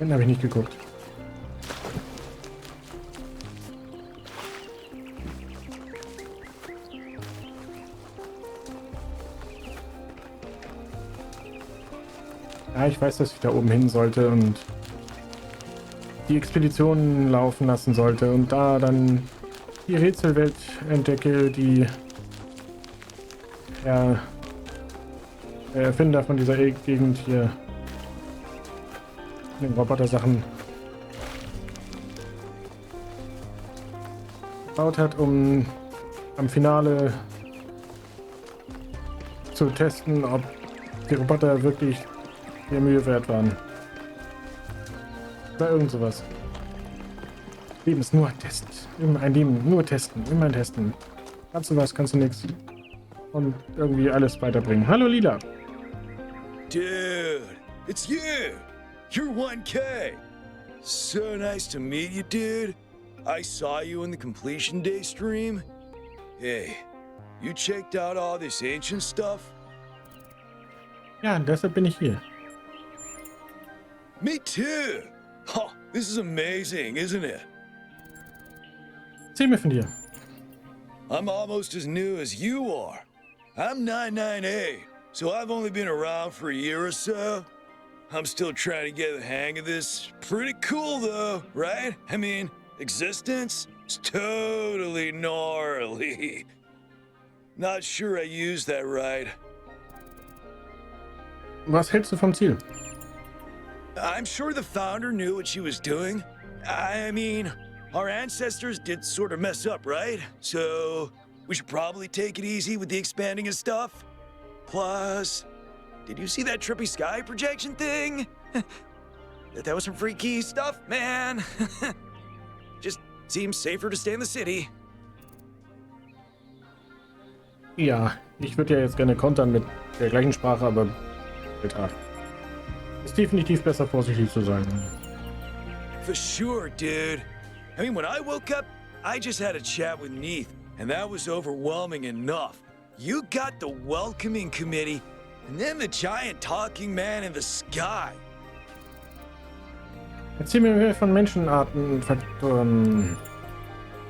Den habe ich nicht geguckt. Ja, ich weiß, dass ich da oben hin sollte und die Expeditionen laufen lassen sollte und da dann die Rätselwelt entdecke, die der Erfinder von dieser Gegend hier den Roboter-Sachen gebaut hat, um am Finale zu testen, ob die Roboter wirklich der Mühe wert waren. Oder irgend sowas. Leben ist nur testen. Immer ein Leben, nur testen, immer testen. Kannst du was, kannst du nichts. Und irgendwie alles weiterbringen. Hallo Lila. Dude, it's you! You're 1K! So nice to meet you, dude. I saw you in the Completion Day stream. Hey, you checked out all this ancient stuff? Ja, deshalb bin ich hier. Me too! Oh, this is amazing, isn't it? Erzähl mir von dir. I'm almost as new as you are. I'm 99A, so I've only been around for a year or so. I'm still trying to get the hang of this. Pretty cool though, right? I mean, existence is totally gnarly. Not sure I used that right. Was hältst du vom Ziel? I'm sure the founder knew what she was doing. I mean, our ancestors did sort of mess up, right? So we should probably take it easy with the expanding of stuff. Plus, did you see that trippy sky projection thing? That was some freaky stuff, man. Just seems safer to stay in the city. Ja, ich würde ja jetzt gerne kontern mit der gleichen Sprache, aber Alter, ist definitiv besser vorsichtig zu sein. For sure, dude. I mean, when I woke up, I just had a chat with Neith, and that was overwhelming enough. You got the welcoming committee, and then the giant talking man in the sky. Erzähl mir mehr von Menschenarten.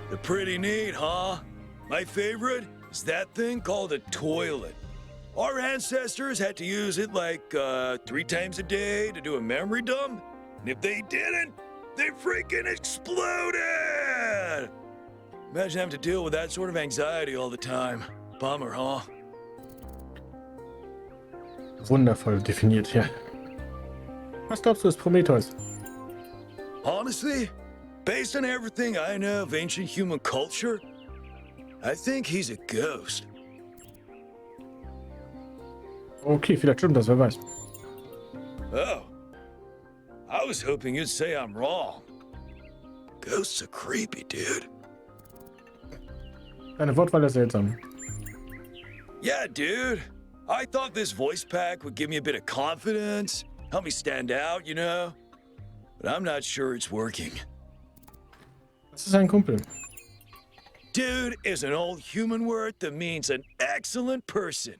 They're pretty neat, huh? My favorite is that thing called a toilet. Our ancestors had to use it like 3 times a day to do a memory dump, and if they didn't, they freaking exploded! Imagine having to deal with that sort of anxiety all the time. Bummer, huh? Wundervoll definiert, ja. Was glaubst du, ist Prometheus? Honestly, based on everything I know of ancient human culture, I think he's a ghost. Okay, vielleicht stimmt das, wer weiß. Oh. I was hoping you'd say I'm wrong. Ghosts are creepy, dude. Deine Wortwahl ist seltsam. Yeah, dude. I thought this voice pack would give me a bit of confidence, help me stand out, you know? But I'm not sure it's working. Das ist ein Kumpel. Dude is an old human word that means an excellent person.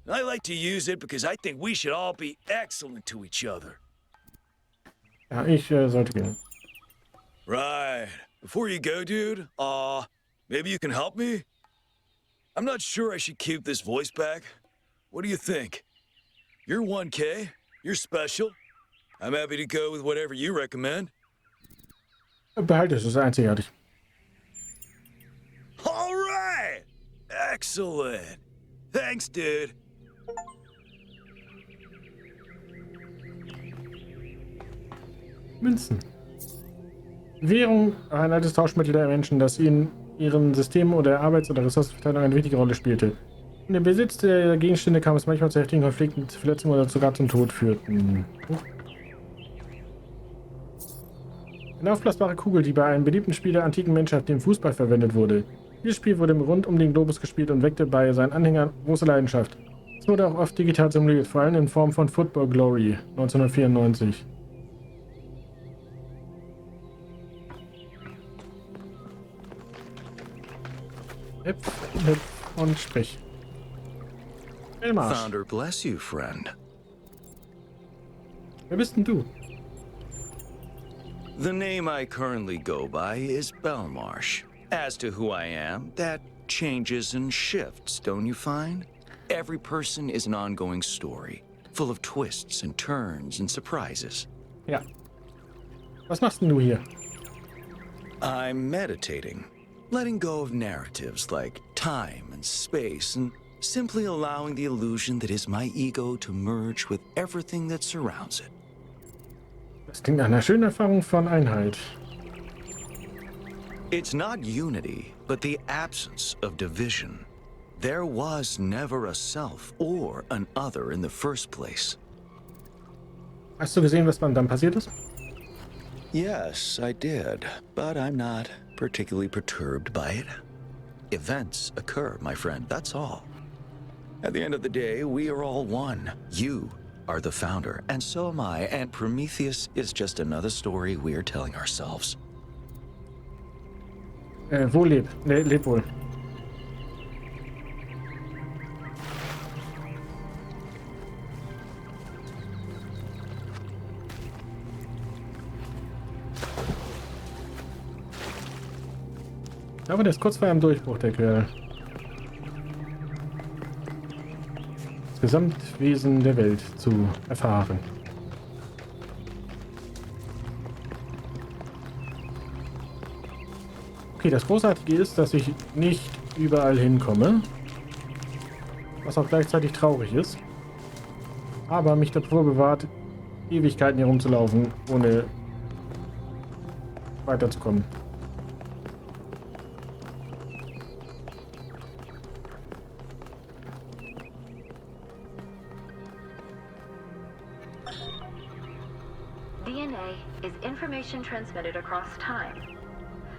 I like to use it because I think we should all be excellent to each other. Ja, ich sollte gehen. Right. Before you go, dude, maybe you can help me? I'm not sure I should keep this voice back. What do you think? You're 1K. You're special. I'm happy to go with whatever you recommend. Behalte es, das ist einzigartig. All right. Excellent. Thanks, dude. Münzen. Währung, ein altes Tauschmittel der Menschen, das in ihren Systemen oder Arbeits- oder Ressourcenverteilung eine wichtige Rolle spielte. In dem Besitz der Gegenstände kam es manchmal zu heftigen Konflikten, zu Verletzungen oder sogar zum Tod führten. Eine aufblasbare Kugel, die bei einem beliebten Spiel der antiken Menschheit, dem Fußball, verwendet wurde. Dieses Spiel wurde rund um den Globus gespielt und weckte bei seinen Anhängern große Leidenschaft. Es wurde auch oft digital simuliert, vor allem in Form von Football Glory 1994. Hüpf, hüpf und sprich. Elmarsch. Founder bless you, friend. Wer bist denn du? The name I currently go by is Belmarsh. As to who I am, that changes and shifts, don't you find? Every person is an ongoing story, full of twists and turns and surprises. Ja. Was machst denn du hier? I'm meditating, letting go of narratives like time and space, and simply allowing the illusion that is my ego to merge with everything that surrounds it. Das klingt nach einer schönen Erfahrung von Einheit. It's not unity, but the absence of division. There was never a self or an other in the first place. Hast du gesehen, was beim Dann passiert ist? Yes, I did, but I'm not particularly perturbed by it. Events occur, my friend, that's all. At the end of the day, we are all one. You are the founder, and so am I, and Prometheus is just another story we are telling ourselves. Wohl leb. Ne, leb wohl. Aber der ist kurz vor einem Durchbruch, der Kerl. Das Gesamtwesen der Welt zu erfahren. Okay, das Großartige ist, dass ich nicht überall hinkomme. Was auch gleichzeitig traurig ist. Aber mich davor bewahrt, Ewigkeiten hier rumzulaufen, ohne weiterzukommen. DNA is information transmitted across time.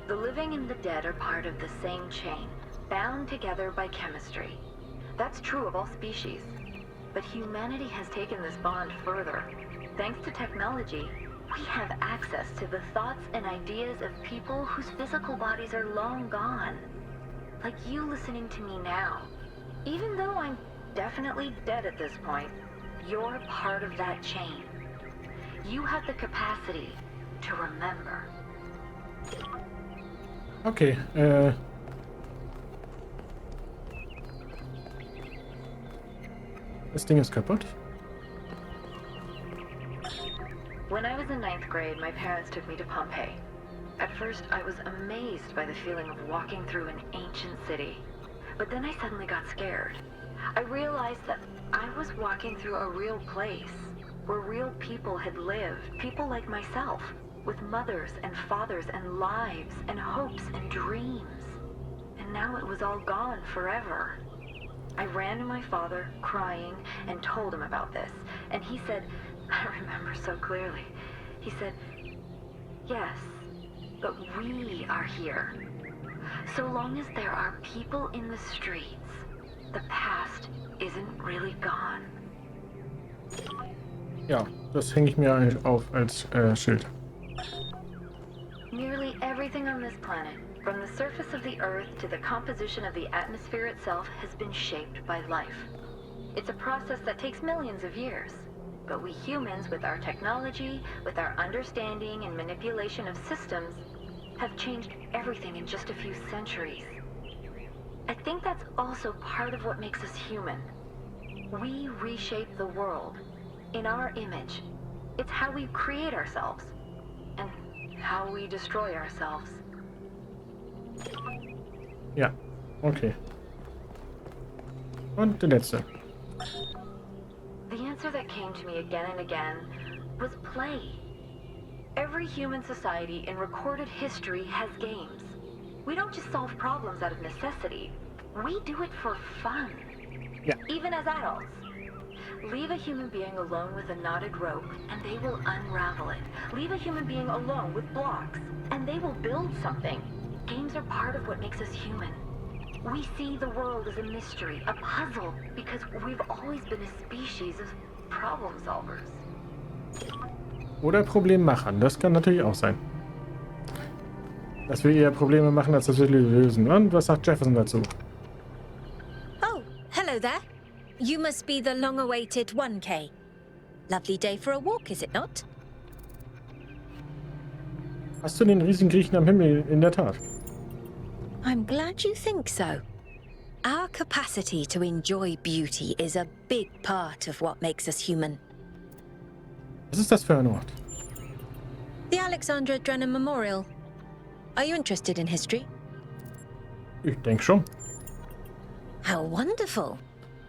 The living and the dead are part of the same chain, bound together by chemistry. That's true of all species. But humanity has taken this bond further. Thanks to technology, we have access to the thoughts and ideas of people whose physical bodies are long gone. Like you listening to me now. Even though I'm definitely dead at this point, you're part of that chain. You have the capacity to remember. Okay, das Ding ist kaputt. When I was in 9th grade, my parents took me to Pompeii. At first, I was amazed by the feeling of walking through an ancient city. But then I suddenly got scared. I realized that I was walking through a real place, where real people had lived, people like myself, with mothers and fathers and lives and hopes and dreams. And now it was all gone forever. I ran to my father, crying, and told him about this. And he said, I remember so clearly, he said, yes, but we are here. So long as there are people in the streets, the past isn't really gone. Ja, das hänge ich mir eigentlich auf als Schild. Nearly everything on this planet, from the surface of the Earth to the composition of the atmosphere itself, has been shaped by life. It's a process that takes millions of years. But we humans, with our technology, with our understanding and manipulation of systems, have changed everything in just a few centuries. I think that's also part of what makes us human. We reshape the world in our image. It's how we create ourselves and how we destroy ourselves. Ja, okay. Und der letzte. The answer that came to me again and again was play. Every human society in recorded history has games. We don't just solve problems out of necessity. We do it for fun. Yeah. Even as adults. Leave a human being alone with a knotted rope, and they will unravel it. Leave a human being alone with blocks, and they will build something. Games are part of what makes us human. We see the world as a mystery, a puzzle, because we've always been a species of problem solvers. Oder Problemmachern, das kann natürlich auch sein. Dass wir eher Probleme machen, als dass wir lösen. Und was sagt Jefferson dazu? Oh, hello there. You must be the long-awaited 1K. Lovely day for a walk, is it not? Hast du den riesigen Griechen am Himmel in der Tat? I'm glad you think so. Our capacity to enjoy beauty is a big part of what makes us human. Was ist das für ein Ort? The Alexandra Drennan Memorial. Are you interested in history? Ich denke schon. How wonderful.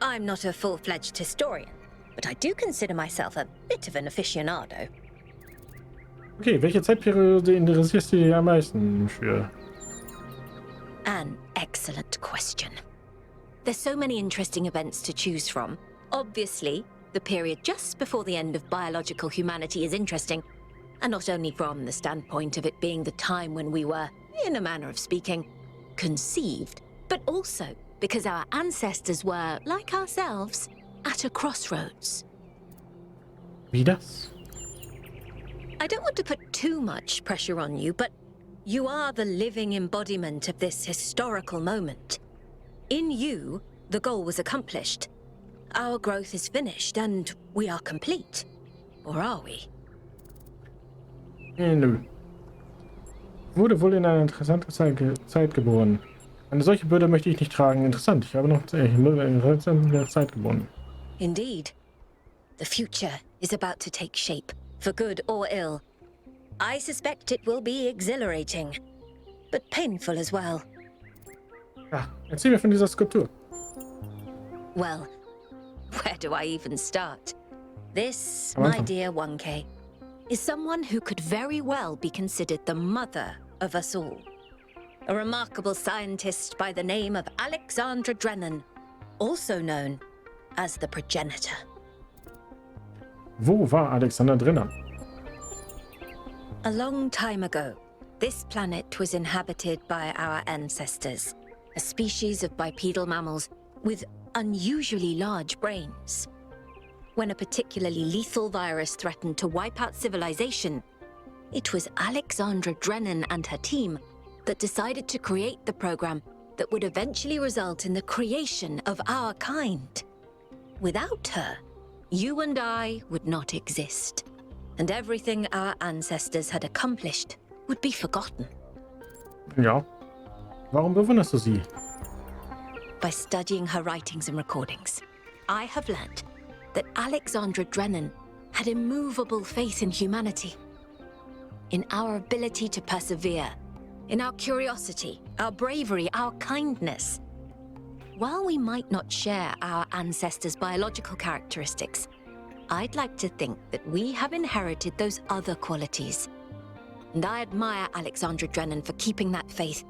I'm not a full-fledged historian, but I do consider myself a bit of an aficionado. Okay, welche Zeitperiode interessierst du dich am meisten für? An excellent question. There's so many interesting events to choose from. Obviously, the period just before the end of biological humanity is interesting, and not only from the standpoint of it being the time when we were, in a manner of speaking, conceived, but also because our ancestors were, like ourselves, at a crossroads. Wie das? I don't want to put too much pressure on you, but you are the living embodiment of this historical moment. In you, the goal was accomplished. Our growth is finished, and we are complete. Or are we? Nö. Wurde wohl in einer interessanten Zeit geboren. Eine solche Bürde möchte ich nicht tragen. Interessant, ich habe noch in einer interessanten Zeit geboren. Indeed. The future is about to take shape, for good or ill. I suspect it will be exhilarating, but painful as well. Ja, erzähl mir von dieser Skulptur. Well, where do I even start? This, Am my Anfang. dear 1K, is someone who could very well be considered the mother of us all. A remarkable scientist by the name of Alexandra Drennan, also known as the progenitor. Wo war Alexander Drennan? A long time ago, this planet was inhabited by our ancestors, a species of bipedal mammals with unusually large brains. When a particularly lethal virus threatened to wipe out civilization, it was Alexandra Drennan and her team that decided to create the program that would eventually result in the creation of our kind. Without her, you and I would not exist, and everything our ancestors had accomplished would be forgotten. Ja. Warum bewunderst du sie? By studying her writings and recordings, I have learned that Alexandra Drennan had immovable faith in humanity, in our ability to persevere, in our curiosity, our bravery, our kindness. While we might not share our ancestors' biological characteristics, I'd like to think that we have inherited those other qualities. And I admire Alexandra Drennan for keeping that faith,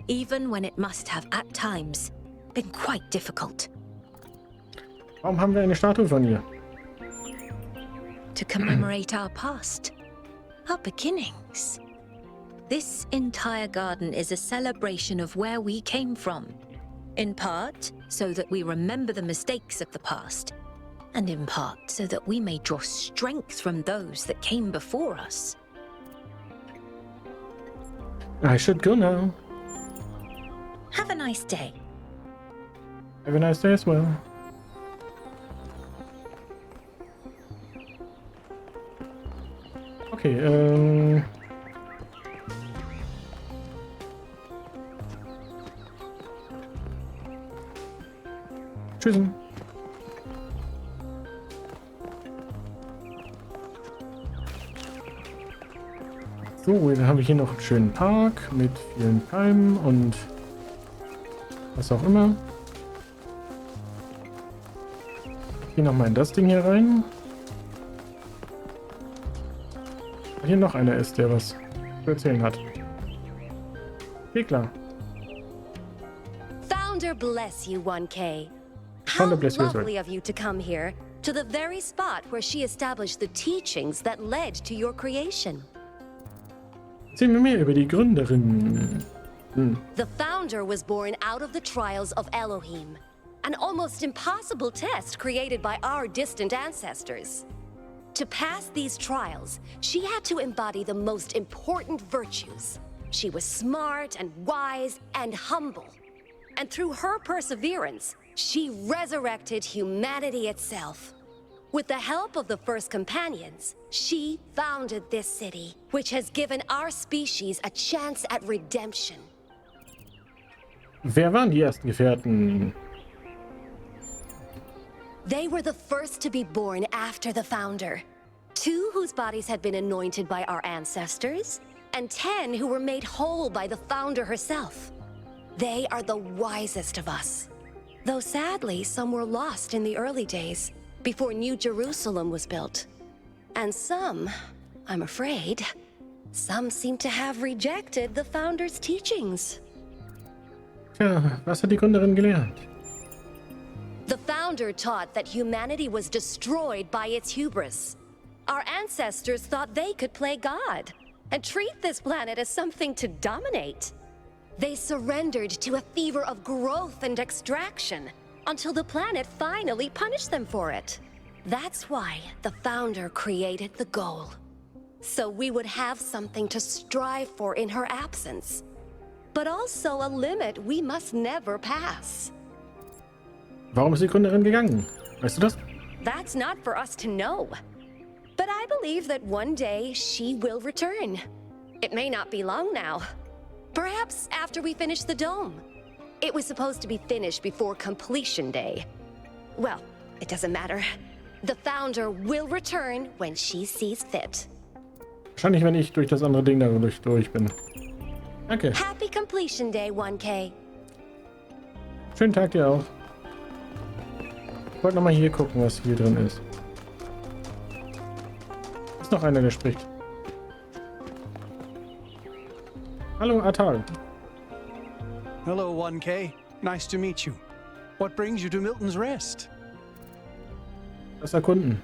even when it must have, at times, been quite difficult. Warum haben wir eine Statue von ihr? To commemorate our past, our beginnings. This entire garden is a celebration of where we came from. In part, so that we remember the mistakes of the past, and in part, so that we may draw strength from those that came before us. I should go now. Have a nice day. Have a nice day as well. Okay, Tschüssen. So, dann habe ich hier noch einen schönen Park mit vielen Palmen und was auch immer. Hier nochmal in das Ding hier rein. Hier noch einer ist, der was zu erzählen hat. Okay, klar. Founder bless you, 1K. How Founder bless you as well. lovely of you to come here, to the very spot where she established the teachings that led to your creation. Erzähl mir mehr über die Gründerin. The founder was born out of the trials of Elohim, an almost impossible test created by our distant ancestors. To pass these trials, she had to embody the most important virtues. She was smart and wise and humble. And through her perseverance, she resurrected humanity itself. With the help of the first companions, she founded this city, which has given our species a chance at redemption. Wer waren die ersten Gefährten? They were the first to be born after the founder. 2 whose bodies had been anointed by our ancestors, and 10 who were made whole by the founder herself. They are the wisest of us. Though sadly, some were lost in the early days, before New Jerusalem was built. And some, I'm afraid, some seem to have rejected the founder's teachings. Tja, was hat die Gründerin gelernt? The founder taught that humanity was destroyed by its hubris. Our ancestors thought they could play God and treat this planet as something to dominate. They surrendered to a fever of growth and extraction until the planet finally punished them for it. That's why the founder created the goal. So we would have something to strive for in her absence, but also a limit we must never pass. Warum ist die Gründerin gegangen? Weißt du das? That's not for us to know. But I believe that one day she will return. It may not be long now. Perhaps after we finish the dome. It was supposed to be finished before completion day. Well, it doesn't matter. The founder will return when she sees fit. Wahrscheinlich, wenn ich durch das andere Ding da durch bin. Danke. Happy completion day, 1K. Schönen Tag dir auch. Ich wollte nochmal hier gucken, was hier drin ist. Ist noch einer, der spricht. Hallo, Atal. Hello, 1K. Nice to meet you. What brings you to Milton's Rest? Das erkunden.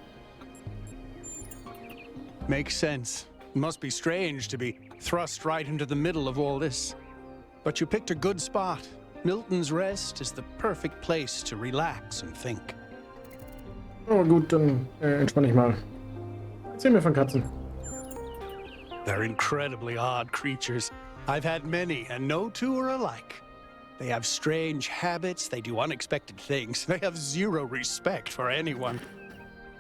Makes sense. Must be strange to be thrust right into the middle of all this. But you picked a good spot. Milton's Rest is the perfect place to relax and think. Oh gut, dann entspann ich mal. Erzähl mir von Katzen. They're incredibly odd creatures. I've had many, and no 2 are alike. They have strange habits, they do unexpected things, they have zero respect for anyone.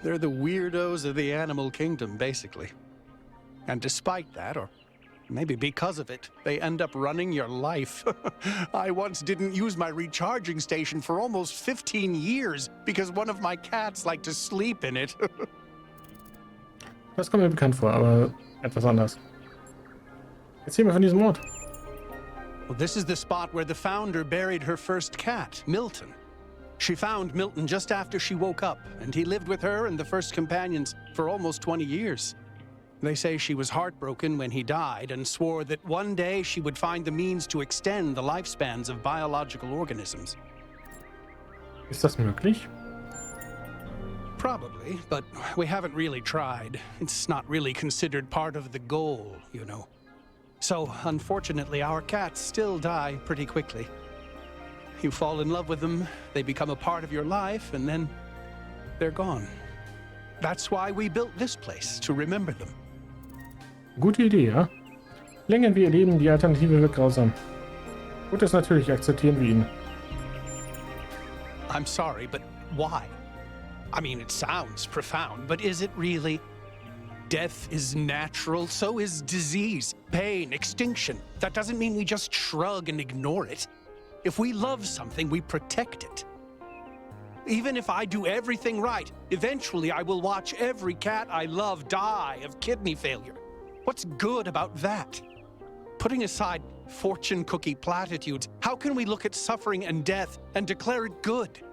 They're the weirdos of the animal kingdom, basically. And despite that, or maybe because of it, they end up running your life. I once didn't use my recharging station for almost 15 years because one of my cats liked to sleep in it. Das kommt mir bekannt vor, aber etwas anders. Erzähl mir von diesem Ort. Well, this is the spot where the founder buried her first cat, Milton. She found Milton just after she woke up, and he lived with her and the first companions for almost 20 years. They say she was heartbroken when he died and swore that one day she would find the means to extend the lifespans of biological organisms. Ist das möglich? Probably, but we haven't really tried. It's not really considered part of the goal, you know. So, unfortunately, our cats still die pretty quickly. You fall in love with them, they become a part of your life, and then they're gone. That's why we built this place, to remember them. Gute Idee, ja? Länger wie ihr Leben, die Alternative wird grausam. Gut ist natürlich, akzeptieren wir ihn. I'm sorry, but why? I mean, it sounds profound, but is it really? Death is natural, so is disease, pain, extinction. That doesn't mean we just shrug and ignore it. If we love something, we protect it. Even if I do everything right, eventually I will watch every cat I love die of kidney failure. What's good about that? Putting aside fortune cookie platitudes, how can we look at suffering and death and declare it good?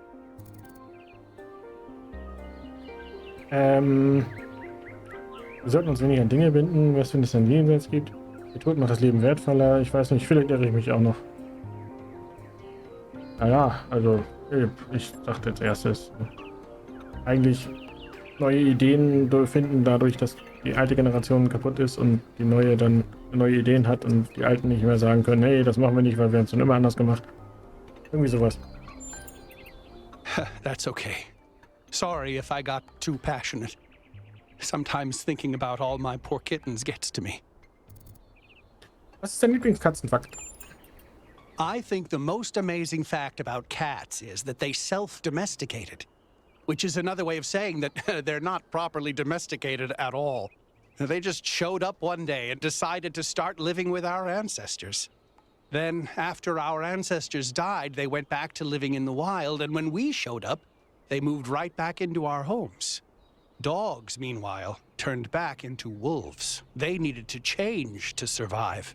Wir sollten uns weniger an Dinge binden, was wenn es ein Jenseits gibt. Der Tod macht das Leben wertvoller. Ich weiß nicht, vielleicht irre ich mich auch noch. Naja, also ich dachte als erstes, eigentlich neue Ideen finden dadurch, dass die alte Generation kaputt ist und die neue dann neue Ideen hat und die alten nicht mehr sagen können, hey, das machen wir nicht, weil wir haben es schon immer anders gemacht. Irgendwie sowas. That's okay. Sorry if I got too passionate. Sometimes thinking about all my poor kittens gets to me. Was ist dein Lieblingskatzenfakt? I think the most amazing fact about cats is that they self-domesticated. which is another way of saying that they're not properly domesticated at all. They just showed up one day and decided to start living with our ancestors. Then, after our ancestors died, they went back to living in the wild, and when we showed up, they moved right back into our homes. Dogs, meanwhile, turned back into wolves. They needed to change to survive.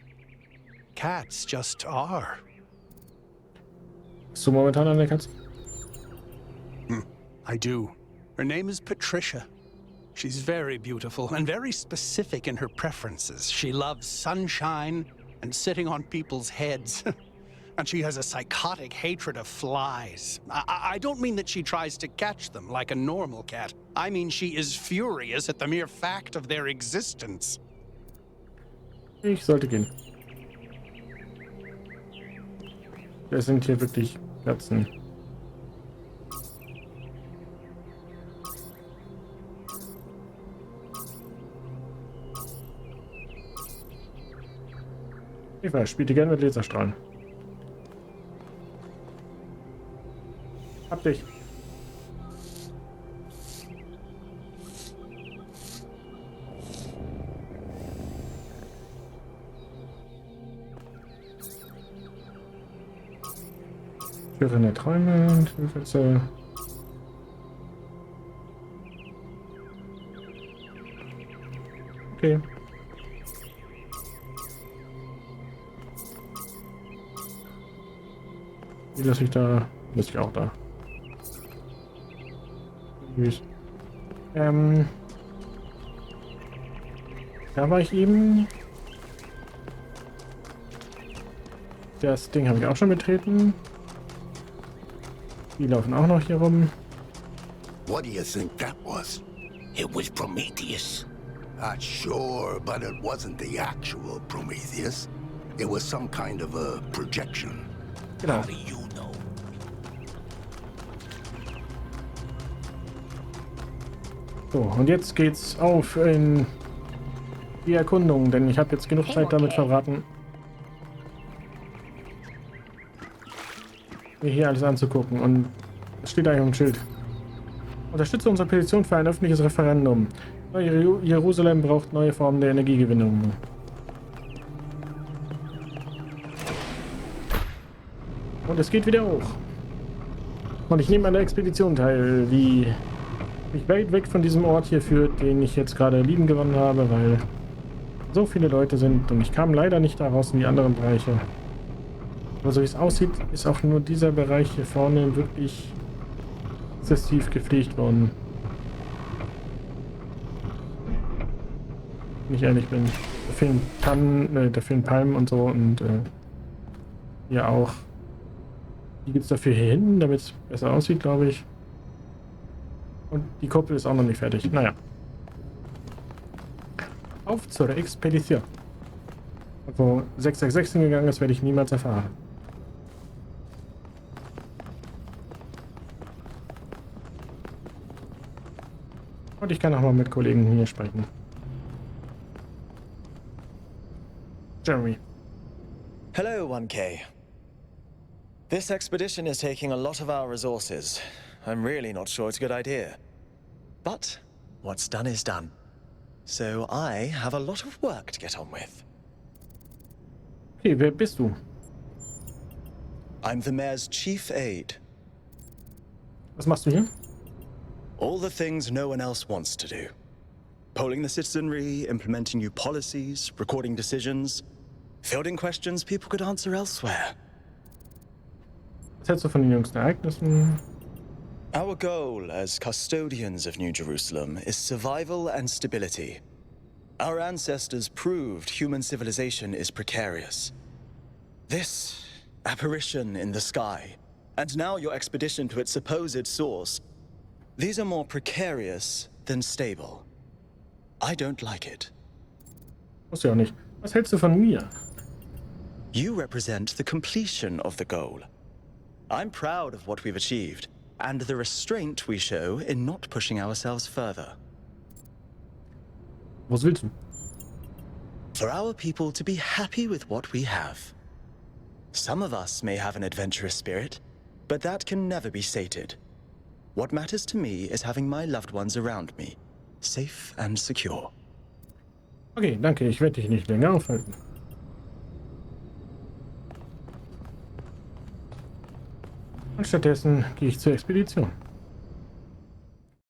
Cats just are. Bist du momentan eine Katze? I do. Her name is Patricia. She's very beautiful and very specific in her preferences. She loves sunshine and sitting on people's heads. And she has a psychotic hatred of flies. I don't mean that she tries to catch them like a normal cat. I mean she is furious at the mere fact of their existence. Ich sollte gehen. Wer sind hier wirklich Katzen? Eva spielte gerne mit Laserstrahlen. Hab dich. Führende Träume und Hilfe. Okay. Wie lasse ich da? Lasse ich auch da. Süß. Da war ich eben. Das Ding habe ich auch schon betreten. Die laufen auch noch hier rum. What do you think that was? It was Prometheus. Sure, but it wasn't the actual Prometheus. It was some kind of a projection. Genau. How do you know? So, und jetzt geht's auf in die Erkundung, denn ich habe jetzt genug Zeit damit verbraten, mir hier alles anzugucken. Und es steht eigentlich im Schild. Unterstütze unsere Petition für ein öffentliches Referendum. Jerusalem braucht neue Formen der Energiegewinnung. Und es geht wieder hoch. Und ich nehme an der Expedition teil, die mich weit weg von diesem Ort hier führt, den ich jetzt gerade lieben gewonnen habe, weil so viele Leute sind und ich kam leider nicht da raus in die anderen Bereiche. Aber so wie es aussieht, ist auch nur dieser Bereich hier vorne wirklich exzessiv gepflegt worden. Wenn ich ehrlich bin. Da fehlen Tannen, da fehlen Palmen und so und hier auch. Die gibt es dafür hier hinten, damit es besser aussieht, glaube ich. Und die Kuppel ist auch noch nicht fertig. Naja. Auf zur Expedition. Wo 666 hingegangen ist, werde ich niemals erfahren. Und ich kann auch mal mit Kollegen hier sprechen. Jeremy. Hello, 1K. This expedition is taking a lot of our resources. I'm really not sure it's a good idea. But what's done is done. So I have a lot of work to get on with. Okay, wer bist du? I'm the mayor's chief aide. Was machst du hier? All the things no one else wants to do. Polling the citizenry, implementing new policies, recording decisions, fielding questions people could answer elsewhere. Was hältst du von den jüngsten Ereignissen? Our goal as custodians of New Jerusalem is survival and stability. Our ancestors proved human civilization is precarious. This apparition in the sky, and now your expedition to its supposed source, these are more precarious than stable. I don't like it. Muss ja auch nicht. Was hältst du von mir? You represent the completion of the goal. I'm proud of what we've achieved, and the restraint we show in not pushing ourselves further. Was willst du? For our people to be happy with what we have. Some of us may have an adventurous spirit, but that can never be sated. What matters to me is having my loved ones around me, safe and secure. Okay, danke. Ich werde dich nicht länger aufhalten. Und stattdessen gehe ich zur Expedition.